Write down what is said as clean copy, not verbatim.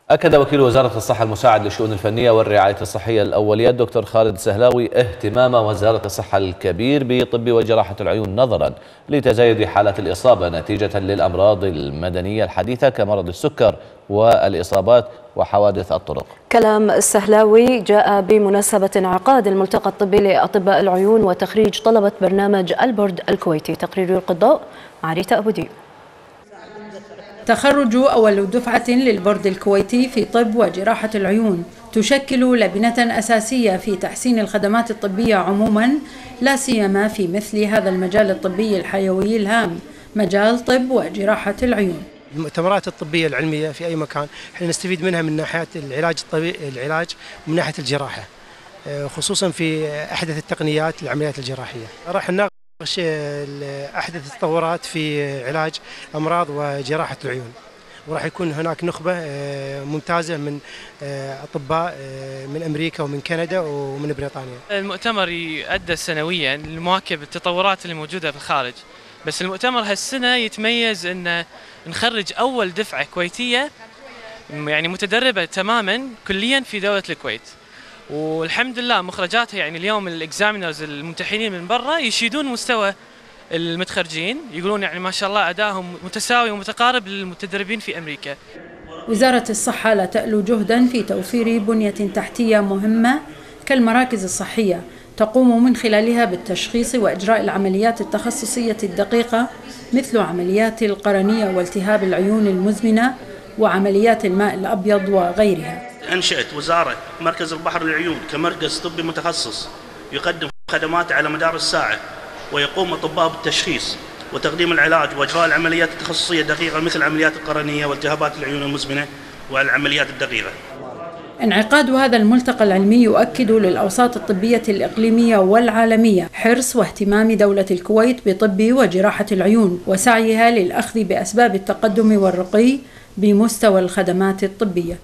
أكد وكيل وزارة الصحة المساعد للشؤون الفنية والرعاية الصحية الأولية الدكتور خالد السهلاوي اهتمام وزارة الصحة الكبير بطب وجراحة العيون نظرا لتزايد حالات الإصابة نتيجة للأمراض المدنية الحديثة كمرض السكر والإصابات وحوادث الطرق. كلام السهلاوي جاء بمناسبة انعقاد الملتقى الطبي لأطباء العيون وتخريج طلبة برنامج البورد الكويتي. تقرير القضاء مع ريتا أبو ديب. تخرج أول دفعة للبورد الكويتي في طب وجراحة العيون تشكل لبنة أساسية في تحسين الخدمات الطبية عموما، لا سيما في مثل هذا المجال الطبي الحيوي الهام، مجال طب وجراحة العيون. المؤتمرات الطبية العلمية في أي مكان احنا نستفيد منها من ناحية العلاج ومن ناحية الجراحة، خصوصا في أحدث التقنيات للعمليات الجراحية. راح نناقش أحدث التطورات في علاج أمراض وجراحة العيون، وراح يكون هناك نخبة ممتازة من أطباء من أمريكا ومن كندا ومن بريطانيا. المؤتمر يؤدى سنويا لمواكبة التطورات اللي موجودة في الخارج، بس المؤتمر هالسنة يتميز أن نخرج أول دفعة كويتية يعني متدربة تماما كليا في دولة الكويت، والحمد لله مخرجاتها يعني اليوم الاكزامينرز الممتحنين من برا يشيدون مستوى المتخرجين، يقولون يعني ما شاء الله أدائهم متساوي ومتقارب للمتدربين في أمريكا. وزارة الصحة لا تألو جهدا في توفير بنية تحتية مهمة كالمراكز الصحية تقوم من خلالها بالتشخيص وإجراء العمليات التخصصية الدقيقة مثل عمليات القرنية والتهاب العيون المزمنة وعمليات الماء الأبيض وغيرها. أنشأت وزارة مركز البحر للعيون كمركز طبي متخصص يقدم خدمات على مدار الساعة، ويقوم أطباء بالتشخيص وتقديم العلاج وإجراء العمليات التخصصية الدقيقة مثل عمليات القرنية والتهابات العيون المزمنة والعمليات الدقيقة. انعقاد هذا الملتقى العلمي يؤكد للأوساط الطبية الإقليمية والعالمية حرص واهتمام دولة الكويت بطب وجراحة العيون وسعيها للأخذ بأسباب التقدم والرقي بمستوى الخدمات الطبية.